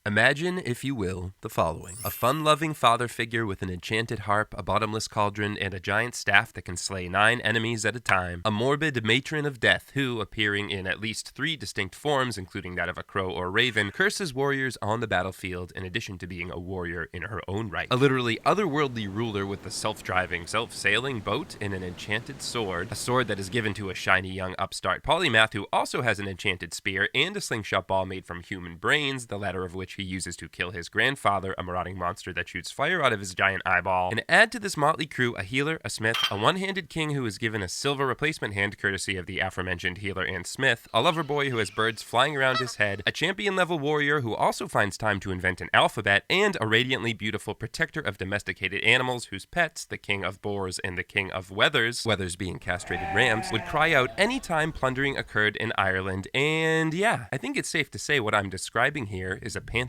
Imagine, if you will, the following. A fun-loving father figure with an enchanted harp, a bottomless cauldron, and a giant staff that can slay 9 enemies at a time. A morbid matron of death who, appearing in at least 3 distinct forms, including that of a crow or raven, curses warriors on the battlefield in addition to being a warrior in her own right. A literally otherworldly ruler with a self-driving, self-sailing boat and an enchanted sword. A sword that is given to a shiny young upstart polymath who also has an enchanted spear and a slingshot ball made from human brains, the latter of which he uses to kill his grandfather, a marauding monster that shoots fire out of his giant eyeball. And add to this motley crew a healer, a smith, a one-handed king who is given a silver replacement hand courtesy of the aforementioned healer and smith, a lover boy who has birds flying around his head, a champion-level warrior who also finds time to invent an alphabet, and a radiantly beautiful protector of domesticated animals whose pets, the king of boars and the king of weathers being castrated rams, would cry out anytime plundering occurred in Ireland. And yeah, I think it's safe to say what I'm describing here is a pantheon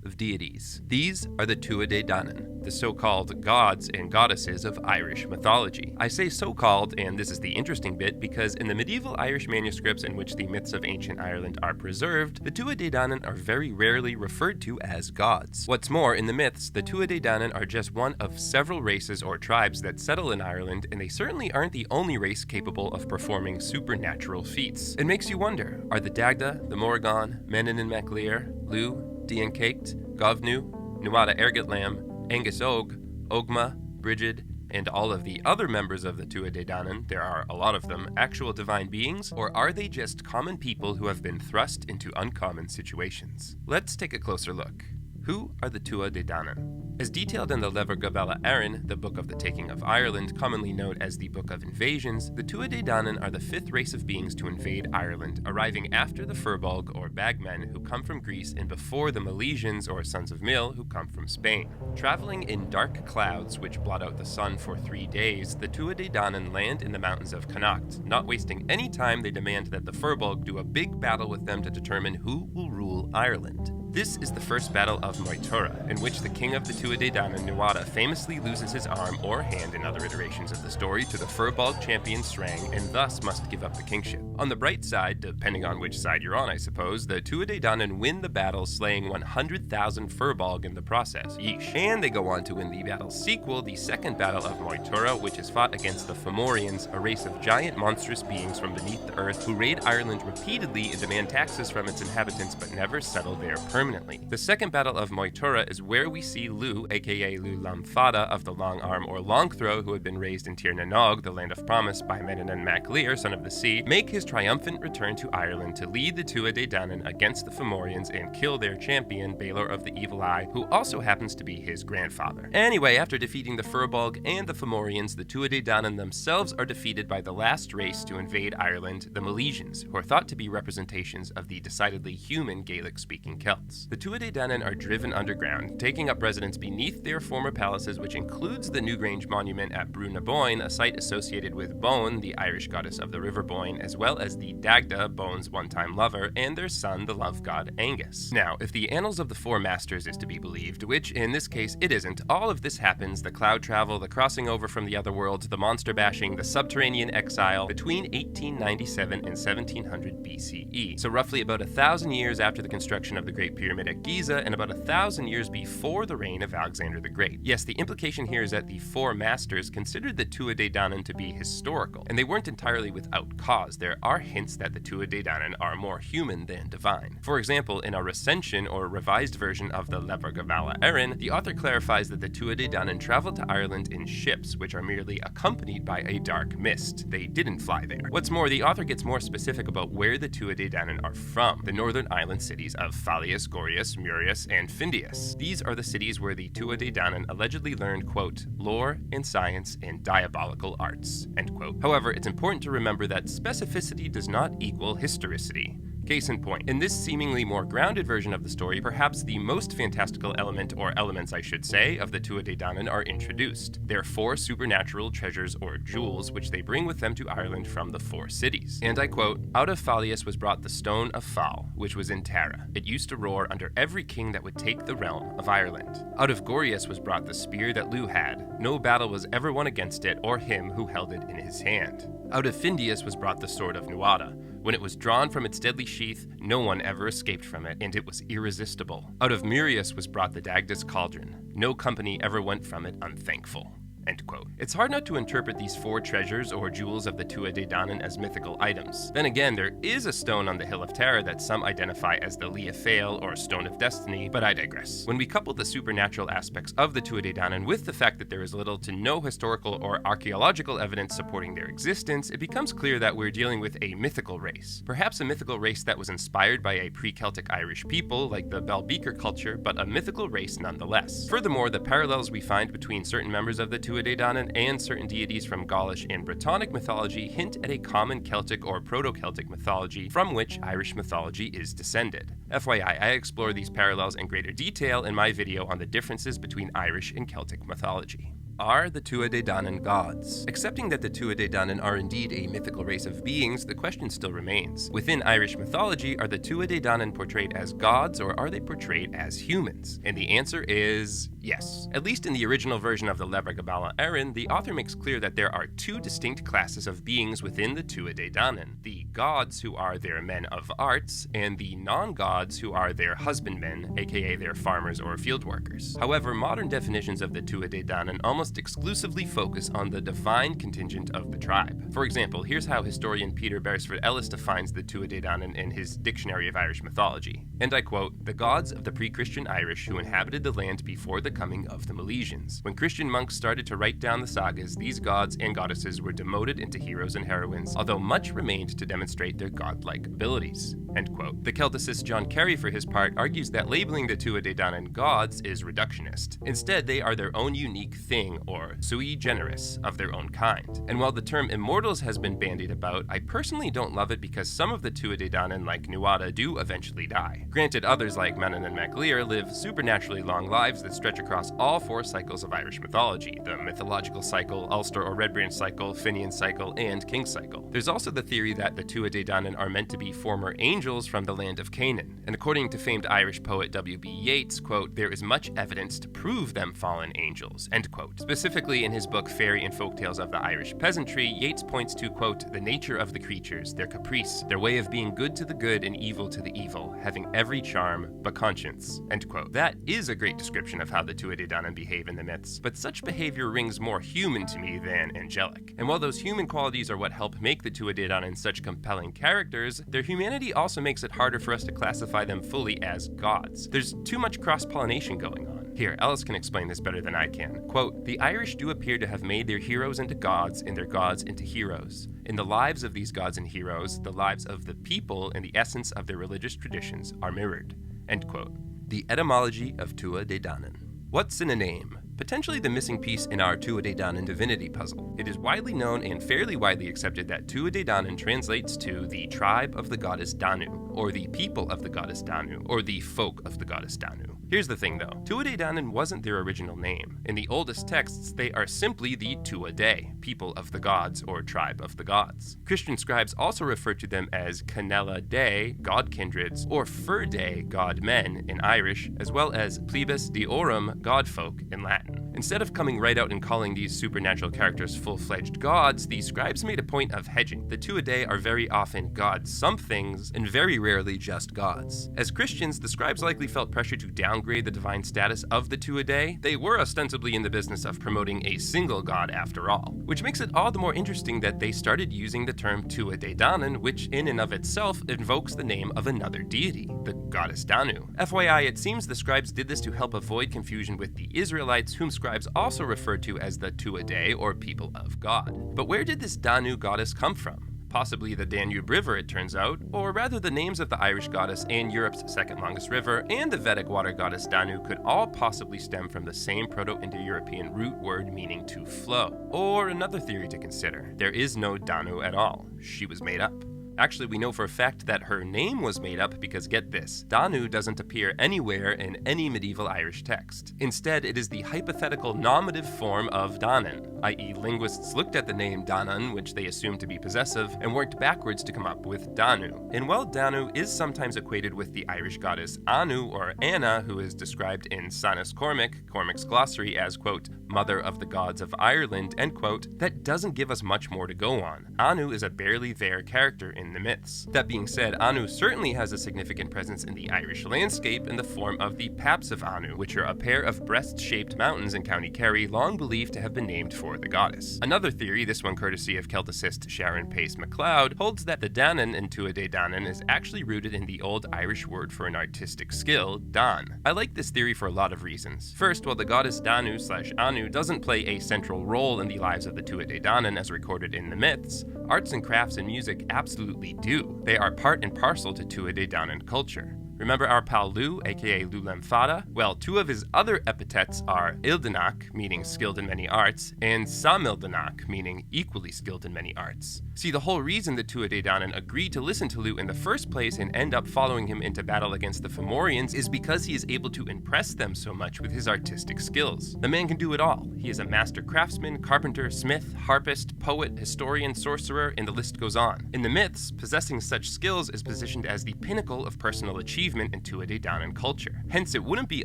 of deities. These are the Tuatha Dé Danann, the so-called gods and goddesses of Irish mythology. I say so-called, and this is the interesting bit, because in the medieval Irish manuscripts in which the myths of ancient Ireland are preserved, the Tuatha Dé Danann are very rarely referred to as gods. What's more, in the myths, the Tuatha Dé Danann are just one of several races or tribes that settle in Ireland, and they certainly aren't the only race capable of performing supernatural feats. It makes you wonder, are the Dagda, the Morrigan, Menin and MacLear, Lugh, Dian Caict, Govnu, Nuada Ergetlam, Angus Og, Ogma, Brigid, and all of the other members of the Tuatha Dé Danann, there are a lot of them, actual divine beings, or are they just common people who have been thrust into uncommon situations? Let's take a closer look. Who are the Tuatha Dé Danann? As detailed in the Lever Gabella Erin, the Book of the Taking of Ireland, commonly known as the Book of Invasions, the Tuatha Dé Danann are the 5th race of beings to invade Ireland, arriving after the Firbolg or Bagmen, who come from Greece, and before the Milesians or Sons of Mil, who come from Spain. Traveling in dark clouds, which blot out the sun for 3 days, the Tuatha Dé Danann land in the mountains of Connacht. Not wasting any time, they demand that the Firbolg do a big battle with them to determine who will rule Ireland. This is the first battle of Moytura, in which the king of the Tuatha Dé Danann, Nuada, famously loses his arm or hand in other iterations of the story to the Firbolg champion Srang, and thus must give up the kingship. On the bright side, depending on which side you're on I suppose, the Tuatha Dé Danann win the battle, slaying 100,000 Firbolg in the process. Yeesh. And they go on to win the battle's sequel, the second battle of Moytura, which is fought against the Fomorians, a race of giant monstrous beings from beneath the earth who raid Ireland repeatedly and demand taxes from its inhabitants but never settle there permanently. The second battle of Moytura is where we see Lugh, aka Lugh Lamfada of the Long Arm or Long Throw, who had been raised in Tir na Nog, the land of promise, by Menin and MacLear, son of the sea, make his triumphant return to Ireland to lead the Tuatha Dé Danann against the Fomorians and kill their champion, Balor of the Evil Eye, who also happens to be his grandfather. Anyway, after defeating the Firbolg and the Fomorians, the Tuatha Dé Danann themselves are defeated by the last race to invade Ireland, the Milesians, who are thought to be representations of the decidedly human Gaelic-speaking Celts. The Tuatha Dé Danann are driven underground, taking up residence beneath their former palaces, which includes the Newgrange Monument at Brú na Bóinne, a site associated with Bóinne, the Irish goddess of the River Boyne, as well as the Dagda, Bóinne's one-time lover, and their son, the love god Angus. Now, if the Annals of the Four Masters is to be believed, which in this case it isn't, all of this happens, the cloud travel, the crossing over from the other worlds, the monster bashing, the subterranean exile, between 1897 and 1700 BCE. So roughly about 1,000 years after the construction of the Great Pyramid at Giza, and about 1,000 years before the reign of Alexander the Great. Yes, the implication here is that the Four Masters considered the Tuatha Dé Danann to be historical, and they weren't entirely without cause. There are hints that the Tuatha Dé Danann are more human than divine. For example, in a recension or revised version of the Lever Gabella Erin, the author clarifies that the Tuatha Dé Danann traveled to Ireland in ships, which are merely accompanied by a dark mist. They didn't fly there. What's more, the author gets more specific about where the Tuatha Dé Danann are from, the northern island cities of Fallius, Gorius, Murius, and Findius. These are the cities where the Tuatha Dé Danann allegedly learned, quote, lore and science and diabolical arts, end quote. However, it's important to remember that specificity does not equal historicity. Case in point, in this seemingly more grounded version of the story, perhaps the most fantastical element, or elements I should say, of the Tuatha Dé Danann are introduced. Their 4 supernatural treasures or jewels, which they bring with them to Ireland from the 4 cities. And I quote, out of Fallius was brought the stone of Fal, which was in Tara. It used to roar under every king that would take the realm of Ireland. Out of Gorius was brought the spear that Lugh had. No battle was ever won against it or him who held it in his hand. Out of Findius was brought the sword of Nuada. When it was drawn from its deadly sheath, no one ever escaped from it, and it was irresistible. Out of Murius was brought the Dagda's cauldron. No company ever went from it unthankful." End quote. It's hard not to interpret these 4 treasures or jewels of the Tuatha Dé Danann as mythical items. Then again, there is a stone on the Hill of Tara that some identify as the Lia Fail or Stone of Destiny, but I digress. When we couple the supernatural aspects of the Tuatha Dé Danann with the fact that there is little to no historical or archaeological evidence supporting their existence, it becomes clear that we're dealing with a mythical race. Perhaps a mythical race that was inspired by a pre-Celtic Irish people like the Balbeaker culture, but a mythical race nonetheless. Furthermore, the parallels we find between certain members of the Tuatha Dé Danann and certain deities from Gaulish and Brittonic mythology hint at a common Celtic or Proto-Celtic mythology from which Irish mythology is descended. FYI, I explore these parallels in greater detail in my video on the differences between Irish and Celtic mythology. Are the Tuatha Dé Danann gods? Accepting that the Tuatha Dé Danann are indeed a mythical race of beings, the question still remains. Within Irish mythology, are the Tuatha Dé Danann portrayed as gods or are they portrayed as humans? And the answer is yes. At least in the original version of the Lebra Gabála Érenn, the author makes clear that there are 2 distinct classes of beings within the Tuatha Dé Danann. The gods, who are their men of arts, and the non-gods, who are their husbandmen, aka their farmers or field workers. However, modern definitions of the Tuatha Dé Danann almost exclusively focus on the divine contingent of the tribe. For example, here's how historian Peter Beresford Ellis defines the Tuatha Dé Danann in his Dictionary of Irish Mythology. And I quote, "The gods of the pre-Christian Irish who inhabited the land before the coming of the Milesians. When Christian monks started to write down the sagas, these gods and goddesses were demoted into heroes and heroines, although much remained to demonstrate their godlike abilities." End quote. The Celticist John Carey, for his part, argues that labeling the Tuatha Dé Danann gods is reductionist. Instead, they are their own unique thing, or sui generis, of their own kind. And while the term immortals has been bandied about, I personally don't love it because some of the Tuatha Dé Danann, like Nuada, do eventually die. Granted, others like Manon and MacLear live supernaturally long lives that stretch across all 4 cycles of Irish mythology: the mythological cycle, Ulster or Red Branch cycle, Finian cycle, and King cycle. There's also the theory that the Tuatha Dé Danann are meant to be former angels from the land of Canaan. And according to famed Irish poet W.B. Yeats, quote, "There is much evidence to prove them fallen angels," end quote. Specifically in his book Fairy and Folktales of the Irish Peasantry, Yeats points to, quote, "the nature of the creatures, their caprice, their way of being good to the good and evil to the evil, having every charm but conscience," end quote. That is a great description of how the Tuatha Dé Danann behave in the myths, but such behavior rings more human to me than angelic. And while those human qualities are what help make the Tuatha Dé Danann such compelling characters, their humanity also makes it harder for us to classify them fully as gods. There's too much cross-pollination going on. Here, Ellis can explain this better than I can. Quote, "The Irish do appear to have made their heroes into gods and their gods into heroes. In the lives of these gods and heroes, the lives of the people and the essence of their religious traditions are mirrored." End quote. The etymology of Tuatha Dé Danann. What's in a name? Potentially the missing piece in our Tuatha Dé Danann divinity puzzle. It is widely known and fairly widely accepted that Tuatha Dé Danann translates to the tribe of the goddess Danu, or the people of the goddess Danu, or the folk of the goddess Danu. Here's the thing though, Tuatha Dé Danann wasn't their original name. In the oldest texts, they are simply the Tuatha Dé, people of the gods, or tribe of the gods. Christian scribes also refer to them as Canella Dei, god kindreds, or Fur Dei, god men, in Irish, as well as Plebis Deorum, god folk, in Latin. Instead of coming right out and calling these supernatural characters full-fledged gods, the scribes made a point of hedging. The Tuatha Dé are very often gods somethings, and very rarely just gods. As Christians, the scribes likely felt pressure to downgrade the divine status of the Tuatha Dé. They were ostensibly in the business of promoting a single god after all, which makes it all the more interesting that they started using the term Tuatha Dé Danann, which in and of itself invokes the name of another deity, the goddess Danu. FYI, it seems the scribes did this to help avoid confusion with the Israelites, whom scribes also referred to as the Tuatha Dé, or people of God. But where did this Danu goddess come from? Possibly the Danube River, it turns out, or rather the names of the Irish goddess and Europe's second longest river and the Vedic water goddess Danu could all possibly stem from the same Proto-Indo-European root word meaning to flow. Or another theory to consider, there is no Danu at all. She was made up. Actually, we know for a fact that her name was made up because, get this, Danu doesn't appear anywhere in any medieval Irish text. Instead, it is the hypothetical nominative form of Danann, i.e. linguists looked at the name Danann, which they assumed to be possessive, and worked backwards to come up with Danu. And while Danu is sometimes equated with the Irish goddess Anu or Anna, who is described in Sanus Cormac, Cormac's glossary, as, quote, mother of the gods of Ireland, end quote, that doesn't give us much more to go on. Anu is a barely there character in the myths. That being said, Anu certainly has a significant presence in the Irish landscape in the form of the Paps of Anu, which are a pair of breast-shaped mountains in County Kerry long believed to have been named for the goddess. Another theory, this one courtesy of Celticist Sharon Pace MacLeod, holds that the Danann in Tuatha Dé Danann is actually rooted in the old Irish word for an artistic skill, dan. I like this theory for a lot of reasons. First, while the goddess Danu/Anu doesn't play a central role in the lives of the Tuatha Dé Danann as recorded in the myths, arts and crafts and music absolutely do. They are part and parcel to Tuatha Dé Danann culture. Remember our pal Lugh, aka Lulem Fada? Well, two of his other epithets are Ildanach, meaning skilled in many arts, and Samildanach, meaning equally skilled in many arts. See, the whole reason the Tuatha Dé Danann agreed to listen to Lugh in the first place and end up following him into battle against the Fomorians is because he is able to impress them so much with his artistic skills. The man can do it all. He is a master craftsman, carpenter, smith, harpist, poet, historian, sorcerer, and the list goes on. In the myths, possessing such skills is positioned as the pinnacle of personal achievement in Tuatha Dé Danann culture. Hence, it wouldn't be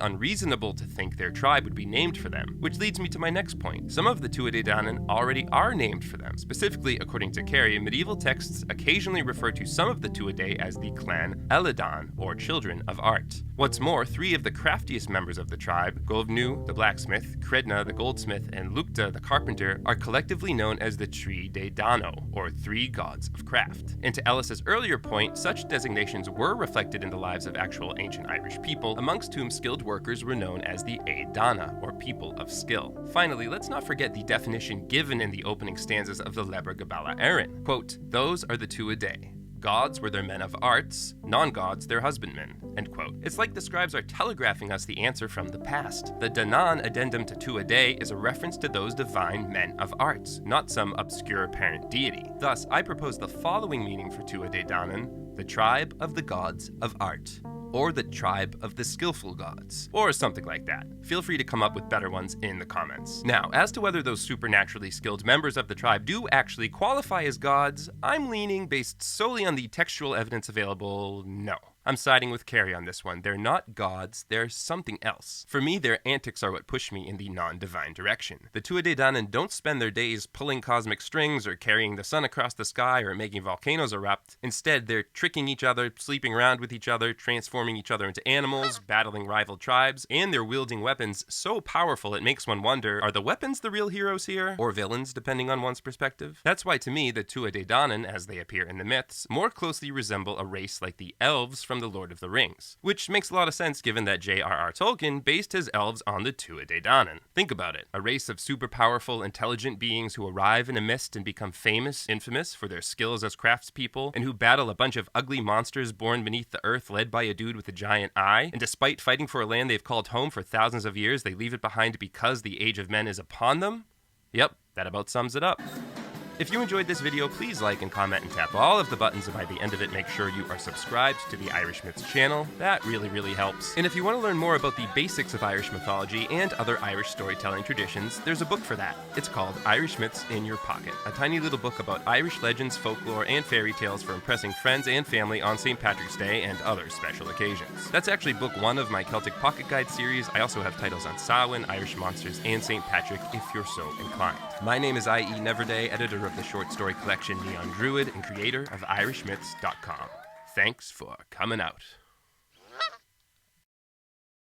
unreasonable to think their tribe would be named for them, which leads me to my next point. Some of the Tuatha Dé Danann already are named for them. Specifically, according to Kerry, medieval texts occasionally refer to some of the Tuatha Dé as the clan Elidan, or Children of Art. What's more, three of the craftiest members of the tribe, Govnu, the blacksmith, Credna, the goldsmith, and Lukta, the carpenter, are collectively known as the Trí Dé Dano, or Three Gods of Craft. And to Ellis's earlier point, such designations were reflected in the lives of actual ancient Irish people, amongst whom skilled workers were known as the Dana, or people of skill. Finally, let's not forget the definition given in the opening stanzas of the Lebre Gabala Aaron. Quote, "Those are the Tuatha Dé. Gods were their men of arts, non-gods their husbandmen," end quote. It's like the scribes are telegraphing us the answer from the past. The Danann addendum to Tuatha Dé is a reference to those divine men of arts, not some obscure apparent deity. Thus, I propose the following meaning for Tuatha Dé Danann: the tribe of the gods of art, or the tribe of the skillful gods, or something like that. Feel free to come up with better ones in the comments. Now, as to whether those supernaturally skilled members of the tribe do actually qualify as gods, I'm leaning, based solely on the textual evidence available, no. I'm siding with Kerry on this one. They're not gods, they're something else. For me, their antics are what push me in the non-divine direction. The Tuatha Dé Danann don't spend their days pulling cosmic strings or carrying the sun across the sky or making volcanoes erupt. Instead, they're tricking each other, sleeping around with each other, transforming each other into animals, battling rival tribes, and they're wielding weapons so powerful it makes one wonder, are the weapons the real heroes here? Or villains, depending on one's perspective? That's why, to me, the Tuatha Dé Danann, as they appear in the myths, more closely resemble a race like the elves from the Lord of the Rings, which makes a lot of sense given that J.R.R. Tolkien based his elves on the Tuatha Dé Danann. Think about it, a race of super powerful, intelligent beings who arrive in a mist and become infamous for their skills as craftspeople, and who battle a bunch of ugly monsters born beneath the earth led by a dude with a giant eye, and despite fighting for a land they've called home for thousands of years, they leave it behind because the age of men is upon them? Yep, that about sums it up. If you enjoyed this video, please like and comment and tap all of the buttons, and by the end of it, make sure you are subscribed to the Irish Myths channel. That really helps. And if you want to learn more about the basics of Irish mythology and other Irish storytelling traditions, there's a book for that. It's called Irish Myths in Your Pocket, a tiny little book about Irish legends, folklore, and fairy tales for impressing friends and family on St. Patrick's Day and other special occasions. That's actually book 1 of my Celtic Pocket Guide series. I also have titles on Samhain, Irish monsters, and St. Patrick if you're so inclined. My name is I.E. Neverday, editor of the short story collection Neon Druid and creator of IrishMyths.com. Thanks for coming out.